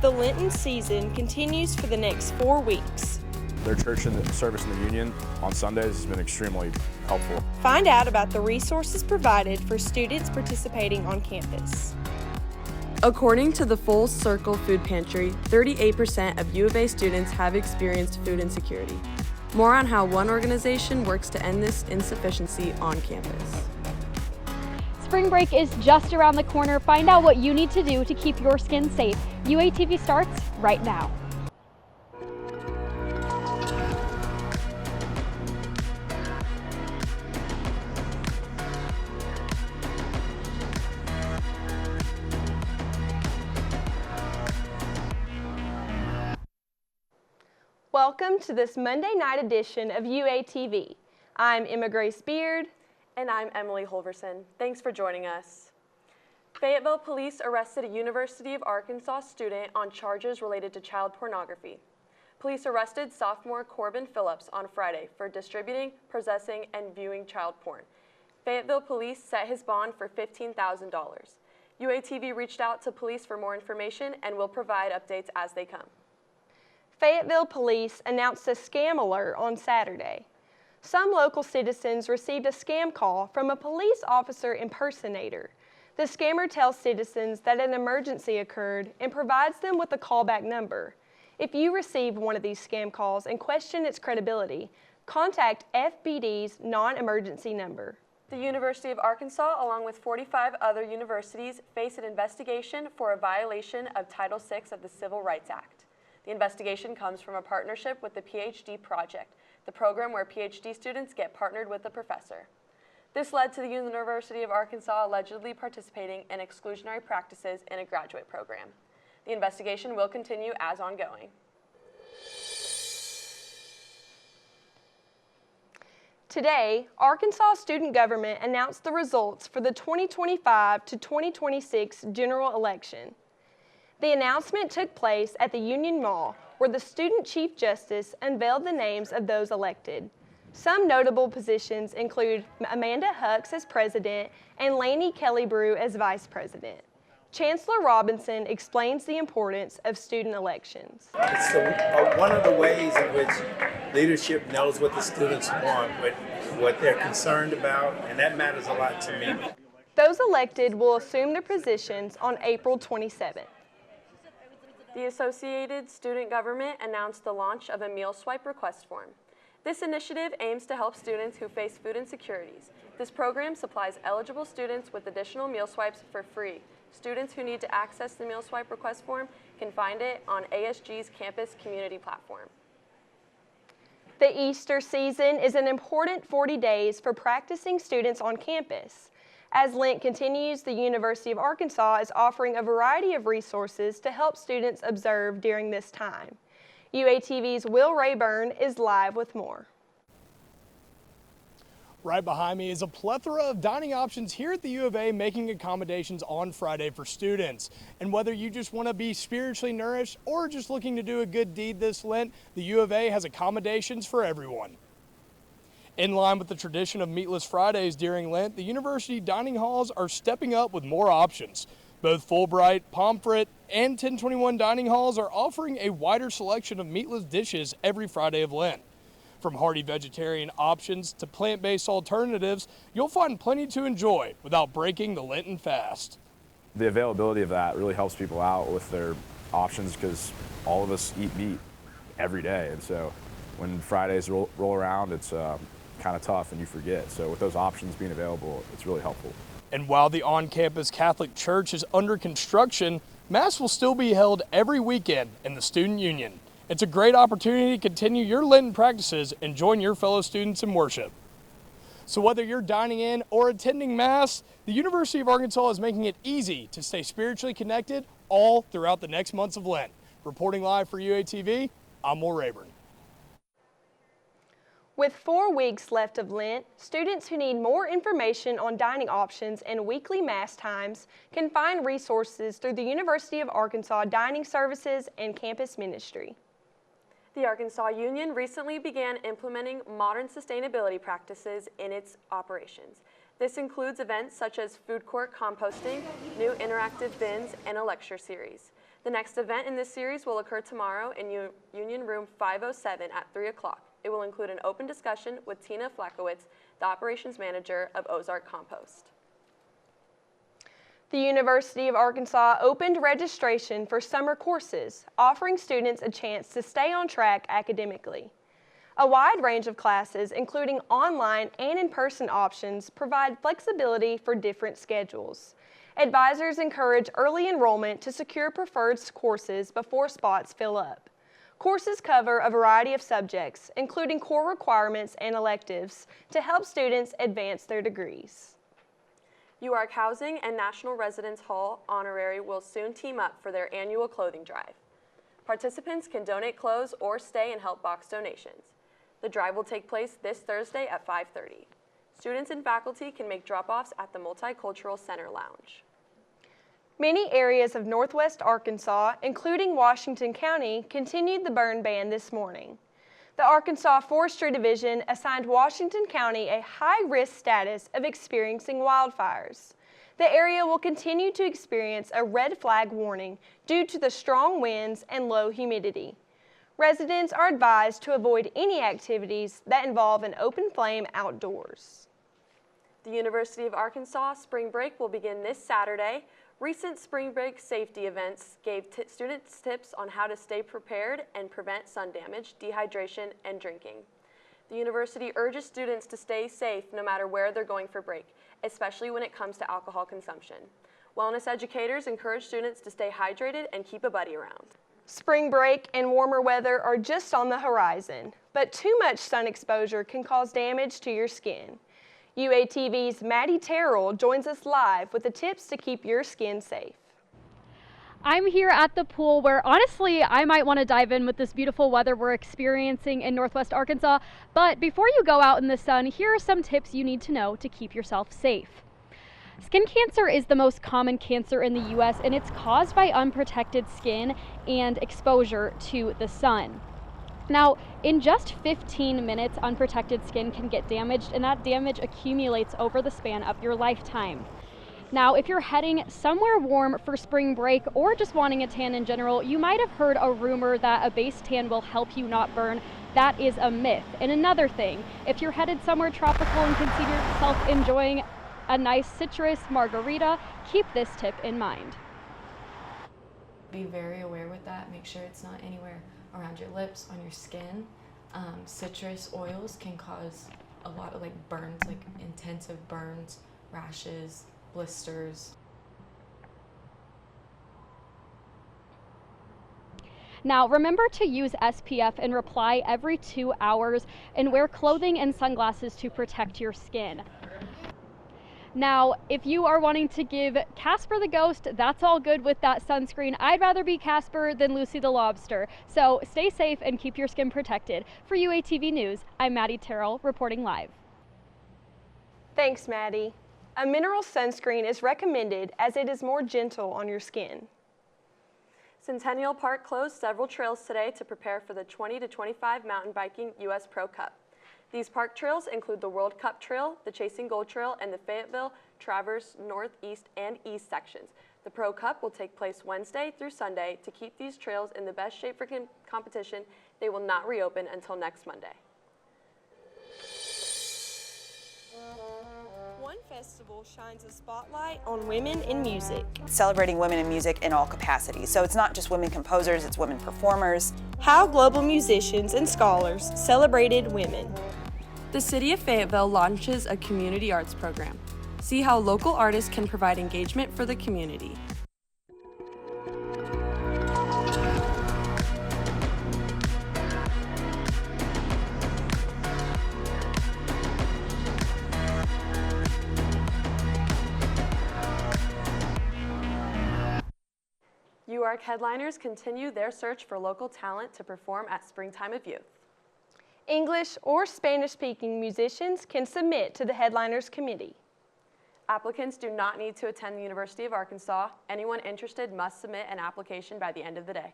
The Lenten season continues for the next 4 weeks. Their church and the service in the Union on Sundays has been extremely helpful. Find out about the resources provided for students participating on campus. According to the Full Circle Food Pantry, 38% of U of A students have experienced food insecurity. More on how one organization works to end this insufficiency on campus. Spring break is just around the corner. Find out what you need to do to keep your skin safe. UATV starts right now. Welcome to this Monday night edition of UATV. I'm Emma Grace Beard. And I'm Emily Holverson. Thanks for joining us. Fayetteville police arrested a University of Arkansas student on charges related to child pornography. Police arrested sophomore Corbin Phillips on Friday for distributing, possessing, and viewing child porn. Fayetteville police set his bond for $15,000. UATV reached out to police for more information and will provide updates as they come. Fayetteville police announced a scam alert on Saturday. Some local citizens received a scam call from a police officer impersonator. The scammer tells citizens that an emergency occurred and provides them with a callback number. If you receive one of these scam calls and question its credibility, contact FBD's non-emergency number. The University of Arkansas, along with 45 other universities, face an investigation for a violation of Title VI of the Civil Rights Act. The investigation comes from a partnership with the PhD Project, the program where PhD students get partnered with a professor. This led to the University of Arkansas allegedly participating in exclusionary practices in a graduate program. The investigation will continue as ongoing. Today, Arkansas student government announced the results for the 2025 to 2026 general election. The announcement took place at the Union Mall, where the student chief justice unveiled the names of those elected. Some notable positions include Amanda Hucks as president and Laney Kellybrew as vice president. Chancellor Robinson explains the importance of student elections. It's one of the ways in which leadership knows what the students want, what they're concerned about, and that matters a lot to me. Those elected will assume their positions on April 27th. The Associated Student Government announced the launch of a meal swipe request form. This initiative aims to help students who face food insecurities. This program supplies eligible students with additional meal swipes for free. Students who need to access the meal swipe request form can find it on ASG's campus community platform. The Easter season is an important 40 days for practicing students on campus. As Lent continues, the University of Arkansas is offering a variety of resources to help students observe during this time. UATV's Will Rayburn is live with more. Right behind me is a plethora of dining options here at the U of A, making accommodations on Friday for students. And whether you just want to be spiritually nourished or just looking to do a good deed this Lent, the U of A has accommodations for everyone. In line with the tradition of Meatless Fridays during Lent, the university dining halls are stepping up with more options. Both Fulbright, Pomfret, and 1021 dining halls are offering a wider selection of meatless dishes every Friday of Lent. From hearty vegetarian options to plant-based alternatives, you'll find plenty to enjoy without breaking the Lenten fast. The availability of that really helps people out with their options because all of us eat meat every day. And so when Fridays roll around, it's kind of tough and you forget. So with those options being available, it's really helpful. And while the on-campus Catholic Church is under construction, Mass will still be held every weekend in the Student Union. It's a great opportunity to continue your Lenten practices and join your fellow students in worship. So whether you're dining in or attending Mass, the University of Arkansas is making it easy to stay spiritually connected all throughout the next months of Lent. Reporting live for UATV, I'm Will Rayburn. With 4 weeks left of Lent, students who need more information on dining options and weekly Mass times can find resources through the University of Arkansas Dining Services and Campus Ministry. The Arkansas Union recently began implementing modern sustainability practices in its operations. This includes events such as food court composting, new interactive bins, and a lecture series. The next event in this series will occur tomorrow in Union Room 507 at 3 o'clock. It will include an open discussion with Tina Flakowitz, the operations manager of Ozark Compost. The University of Arkansas opened registration for summer courses, offering students a chance to stay on track academically. A wide range of classes, including online and in-person options, provide flexibility for different schedules. Advisors encourage early enrollment to secure preferred courses before spots fill up. Courses cover a variety of subjects, including core requirements and electives, to help students advance their degrees. UARK Housing and National Residence Hall Honorary will soon team up for their annual clothing drive. Participants can donate clothes or stay and help box donations. The drive will take place this Thursday at 5:30. Students and faculty can make drop-offs at the Multicultural Center Lounge. Many areas of Northwest Arkansas, including Washington County, continued the burn ban this morning. The Arkansas Forestry Division assigned Washington County a high-risk status of experiencing wildfires. The area will continue to experience a red flag warning due to the strong winds and low humidity. Residents are advised to avoid any activities that involve an open flame outdoors. The University of Arkansas spring break will begin this Saturday. Recent spring break safety events gave students tips on how to stay prepared and prevent sun damage, dehydration, and drinking. The university urges students to stay safe no matter where they're going for break, especially when it comes to alcohol consumption. Wellness educators encourage students to stay hydrated and keep a buddy around. Spring break and warmer weather are just on the horizon, but too much sun exposure can cause damage to your skin. UATV's Maddie Terrell joins us live with the tips to keep your skin safe. I'm here at the pool where honestly I might want to dive in with this beautiful weather we're experiencing in Northwest Arkansas. But before you go out in the sun, here are some tips you need to know to keep yourself safe. Skin cancer is the most common cancer in the U.S. and it's caused by unprotected skin and exposure to the sun. Now, in just 15 minutes, unprotected skin can get damaged, and that damage accumulates over the span of your lifetime. Now, if you're heading somewhere warm for spring break or just wanting a tan in general, you might have heard a rumor that a base tan will help you not burn. That is a myth. And another thing, if you're headed somewhere tropical and consider yourself enjoying a nice citrus margarita, keep this tip in mind. Be very aware with that. Make sure it's not anywhere around your lips, on your skin. Citrus oils can cause a lot of burns, intensive burns, rashes, blisters. Now, remember to use SPF and reply every 2 hours and wear clothing and sunglasses to protect your skin. Now, if you are wanting to give Casper the Ghost, that's all good with that sunscreen. I'd rather be Casper than Lucy the Lobster. So stay safe and keep your skin protected. For UATV News, I'm Maddie Terrell reporting live. Thanks, Maddie. A mineral sunscreen is recommended as it is more gentle on your skin. Centennial Park closed several trails today to prepare for the 20 to 25 mountain biking U.S. Pro Cup. These park trails include the World Cup Trail, the Chasing Gold Trail, and the Fayetteville Traverse North, East, and East sections. The Pro Cup will take place Wednesday through Sunday. To keep these trails in the best shape for competition, they will not reopen until next Monday. One festival shines a spotlight on women in music. Celebrating women in music in all capacities. So it's not just women composers, it's women performers. How global musicians and scholars celebrated women. The City of Fayetteville launches a community arts program. See how local artists can provide engagement for the community. UARK headliners continue their search for local talent to perform at Springtime of Youth. English or Spanish-speaking musicians can submit to the Headliners Committee. Applicants do not need to attend the University of Arkansas. Anyone interested must submit an application by the end of the day.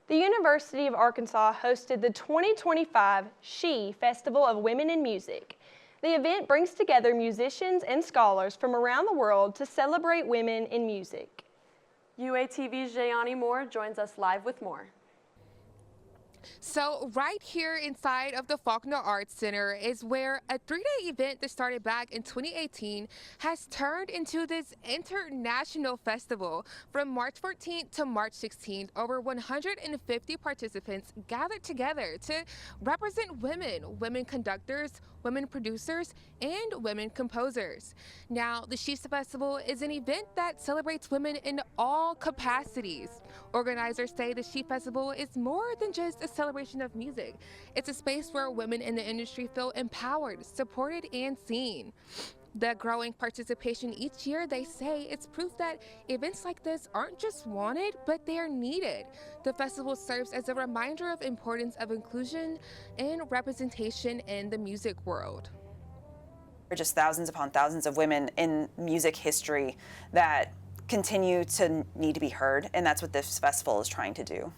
The University of Arkansas hosted the 2025 SHE Festival of Women in Music. The event brings together musicians and scholars from around the world to celebrate women in music. UATV's Jayani Moore joins us live with more. So right here inside of the Faulkner Arts Center is where a 3-day event that started back in 2018 has turned into this international festival. From March 14th to March 16th, over 150 participants gathered together to represent women conductors, women producers, and women composers. Now, the She's Festival is an event that celebrates women in all capacities. Organizers say the She Festival is more than just a celebration of music. It's a space where women in the industry feel empowered, supported, and seen. The growing participation each year, they say, it's proof that events like this aren't just wanted, but they are needed. The festival serves as a reminder of the importance of inclusion and representation in the music world. There are just thousands upon thousands of women in music history that continue to need to be heard, and that's what this festival is trying to do.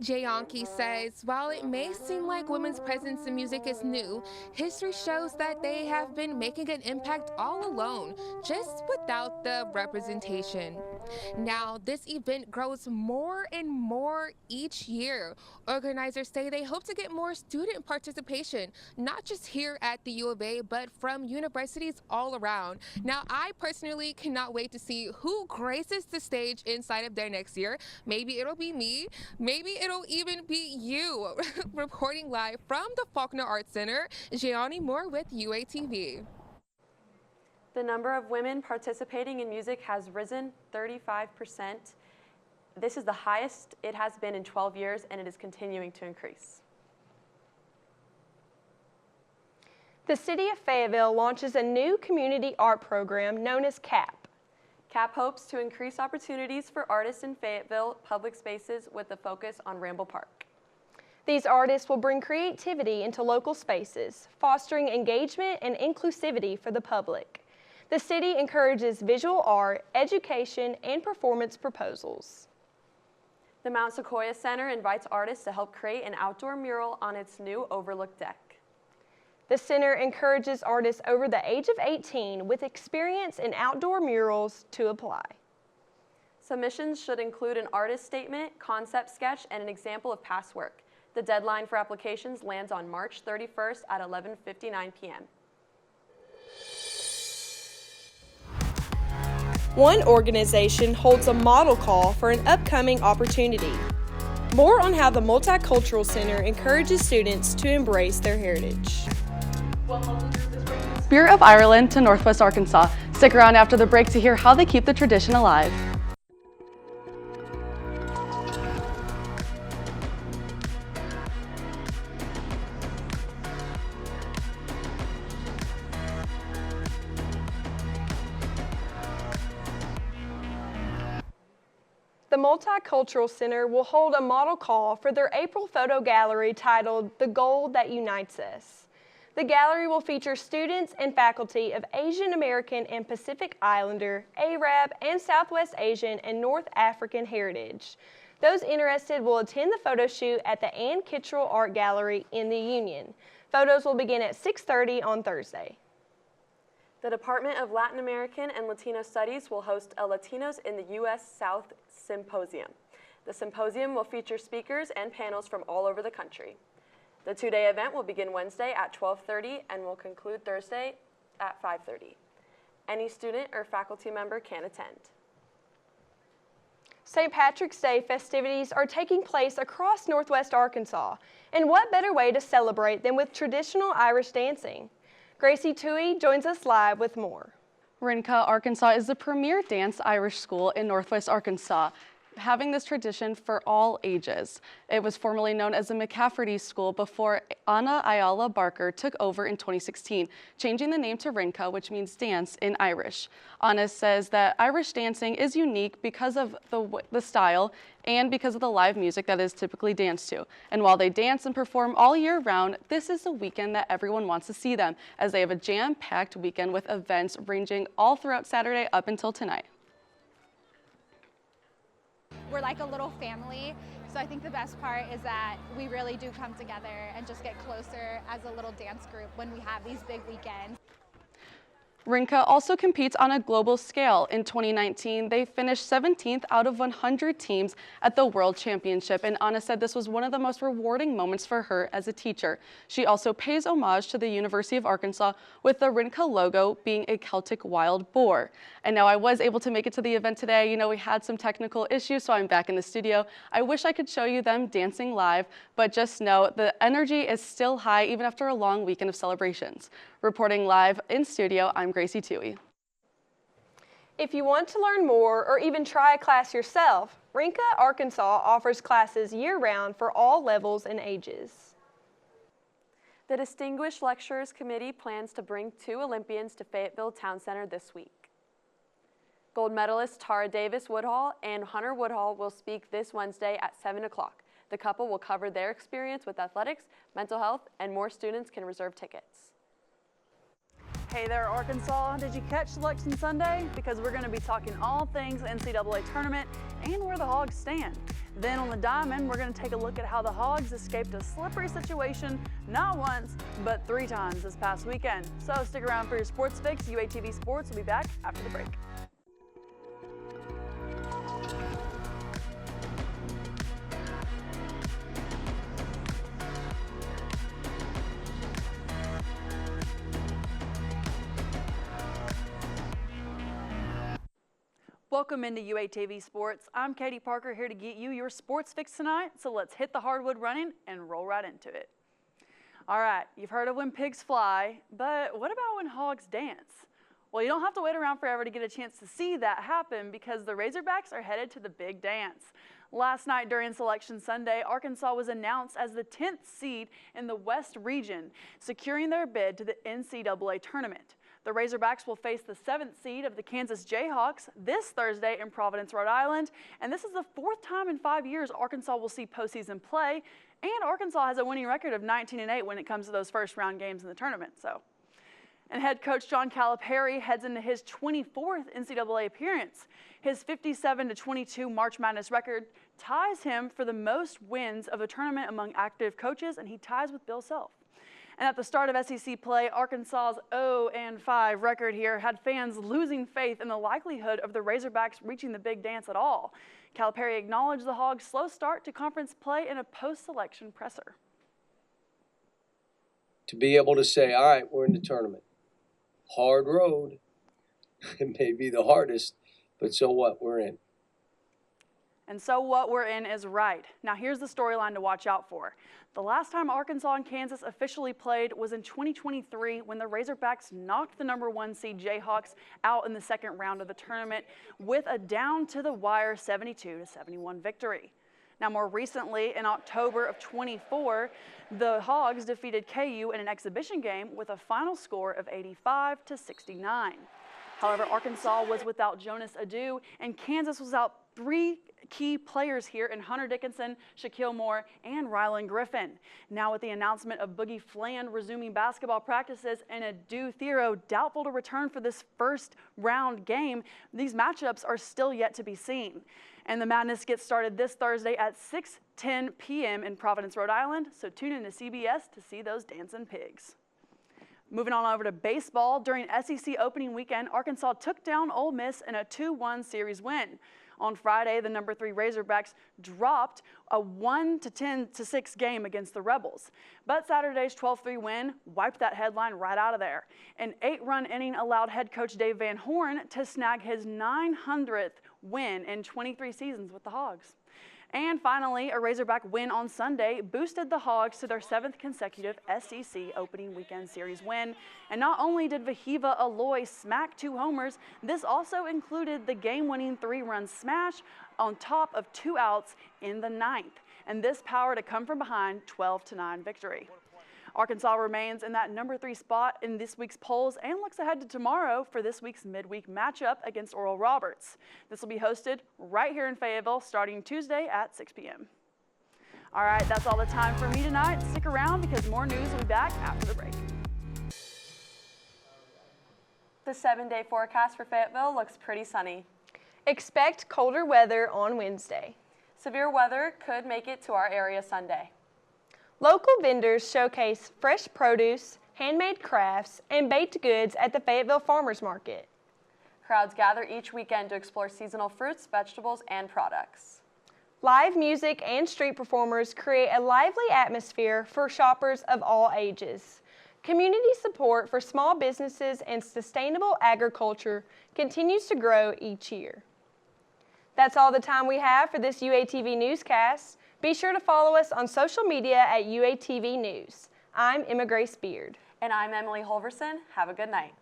Jayanki says, while it may seem like women's presence in music is new, history shows that they have been making an impact all alone, just without the representation. Now, this event grows more and more each year. Organizers say they hope to get more student participation, not just here at the U of A, but from universities all around. Now, I personally cannot wait to see who graces the stage inside of there next year. Maybe it'll be me, maybe it'll even be you. Reporting live from the Faulkner Arts Center, Jayani Moore with UATV. The number of women participating in music has risen 35%. This is the highest it has been in 12 years, and it is continuing to increase. The City of Fayetteville launches a new community art program known as CAP. CAP hopes to increase opportunities for artists in Fayetteville public spaces with a focus on Ramble Park. These artists will bring creativity into local spaces, fostering engagement and inclusivity for the public. The city encourages visual art, education, and performance proposals. The Mount Sequoia Center invites artists to help create an outdoor mural on its new overlook deck. The center encourages artists over the age of 18 with experience in outdoor murals to apply. Submissions should include an artist statement, concept sketch, and an example of past work. The deadline for applications lands on March 31st at 11:59 p.m. One organization holds a model call for an upcoming opportunity. More on how the Multicultural Center encourages students to embrace their heritage. Spirit of Ireland to Northwest Arkansas. Stick around after the break to hear how they keep the tradition alive. The Multicultural Center will hold a model call for their April photo gallery titled The Gold That Unites Us. The gallery will feature students and faculty of Asian American and Pacific Islander, Arab, and Southwest Asian and North African heritage. Those interested will attend the photo shoot at the Ann Kittrell Art Gallery in the Union. Photos will begin at 6:30 on Thursday. The Department of Latin American and Latino Studies will host a Latinos in the U.S. South Symposium. The symposium will feature speakers and panels from all over the country. The two-day event will begin Wednesday at 12:30 and will conclude Thursday at 5:30. Any student or faculty member can attend. St. Patrick's Day festivities are taking place across Northwest Arkansas, and what better way to celebrate than with traditional Irish dancing? Gracie Toohey joins us live with more. Rinca, Arkansas is the premier dance Irish school in Northwest Arkansas, having this tradition for all ages. It was formerly known as the McCafferty School before Anna Ayala Barker took over in 2016, changing the name to Rinca, which means dance in Irish. Anna says that Irish dancing is unique because of the style and because of the live music that is typically danced to. And while they dance and perform all year round, this is the weekend that everyone wants to see them, as they have a jam-packed weekend with events ranging all throughout Saturday up until tonight. We're like a little family, so I think the best part is that we really do come together and just get closer as a little dance group when we have these big weekends. Rinka also competes on a global scale. In 2019, they finished 17th out of 100 teams at the World Championship, and Anna said this was one of the most rewarding moments for her as a teacher. She also pays homage to the University of Arkansas with the Rinka logo being a Celtic wild boar. And now I was able to make it to the event today. You know, we had some technical issues, so I'm back in the studio. I wish I could show you them dancing live, but just know the energy is still high even after a long weekend of celebrations. Reporting live in studio, I'm Gracie Toohey. If you want to learn more or even try a class yourself, Rinka, Arkansas offers classes year-round for all levels and ages. The Distinguished Lecturers Committee plans to bring 2 Olympians to Fayetteville Town Center this week. Gold medalist Tara Davis Woodhall and Hunter Woodhall will speak this Wednesday at 7 o'clock. The couple will cover their experience with athletics, mental health, and more students can reserve tickets. Hey there, Arkansas. Did you catch Selection Sunday? Because we're going to be talking all things NCAA tournament and where the Hogs stand. Then on the diamond, we're going to take a look at how the Hogs escaped a slippery situation not once, but 3 times this past weekend. So stick around for your sports fix. UATV Sports will be back after the break. Welcome into UATV Sports. I'm Katie Parker here to get you your sports fix tonight. So let's hit the hardwood running and roll right into it. All right, you've heard of when pigs fly, but what about when hogs dance? Well, you don't have to wait around forever to get a chance to see that happen because the Razorbacks are headed to the big dance. Last night during Selection Sunday, Arkansas was announced as the 10th seed in the West region, securing their bid to the NCAA tournament. The Razorbacks will face the 7th seed of the Kansas Jayhawks this Thursday in Providence, Rhode Island. And this is the 4th time in 5 years Arkansas will see postseason play. And Arkansas has a winning record of 19-8 when it comes to those first round games in the tournament. And head coach John Calipari heads into his 24th NCAA appearance. His 57-22 March Madness record ties him for the most wins of the tournament among active coaches, and he ties with Bill Self. And at the start of SEC play, Arkansas's 0-5 record here had fans losing faith in the likelihood of the Razorbacks reaching the big dance at all. Calipari acknowledged the Hogs' slow start to conference play in a post-selection presser. To be able to say, all right, we're in the tournament. Hard road. It may be the hardest, but so what? We're in. And so what we're in is right. Now here's the storyline to watch out for. The last time Arkansas and Kansas officially played was in 2023 when the Razorbacks knocked the #1 seed Jayhawks out in the second round of the tournament with a down-to-the-wire 72-71 victory. Now more recently, in October of 24, the Hogs defeated KU in an exhibition game with a final score of 85-69. However, Arkansas was without Jonas Adu, and Kansas was out 3 key players here in Hunter Dickinson, Shaquille Moore, and Rylan Griffin. Now with the announcement of Boogie Fland resuming basketball practices and Adu Thero doubtful to return for this first round game, these matchups are still yet to be seen. And the madness gets started this Thursday at 6:10 p.m. in Providence, Rhode Island, so tune in to CBS to see those dancing pigs. Moving on over to baseball, during SEC opening weekend, Arkansas took down Ole Miss in a 2-1 series win. On Friday, the #3 Razorbacks dropped a 1-10-6 game against the Rebels. But Saturday's 12-3 win wiped that headline right out of there. An 8-run inning allowed head coach Dave Van Horn to snag his 900th win in 23 seasons with the Hogs. And finally, a Razorback win on Sunday boosted the Hogs to their 7th consecutive SEC opening weekend series win. And not only did Vahiva Aloy smack 2 homers, this also included the game-winning 3-run smash on top of 2 outs in the 9th. And this powered a come-from-behind 12-9 victory. Arkansas remains in that #3 spot in this week's polls and looks ahead to tomorrow for this week's midweek matchup against Oral Roberts. This will be hosted right here in Fayetteville starting Tuesday at 6 p.m. All right, that's all the time for me tonight. Stick around because more news will be back after the break. The 7-day forecast for Fayetteville looks pretty sunny. Expect colder weather on Wednesday. Severe weather could make it to our area Sunday. Local vendors showcase fresh produce, handmade crafts, and baked goods at the Fayetteville Farmers Market. Crowds gather each weekend to explore seasonal fruits, vegetables, and products. Live music and street performers create a lively atmosphere for shoppers of all ages. Community support for small businesses and sustainable agriculture continues to grow each year. That's all the time we have for this UATV newscast. Be sure to follow us on social media at UATV News. I'm Emma Grace Beard. And I'm Emily Holverson. Have a good night.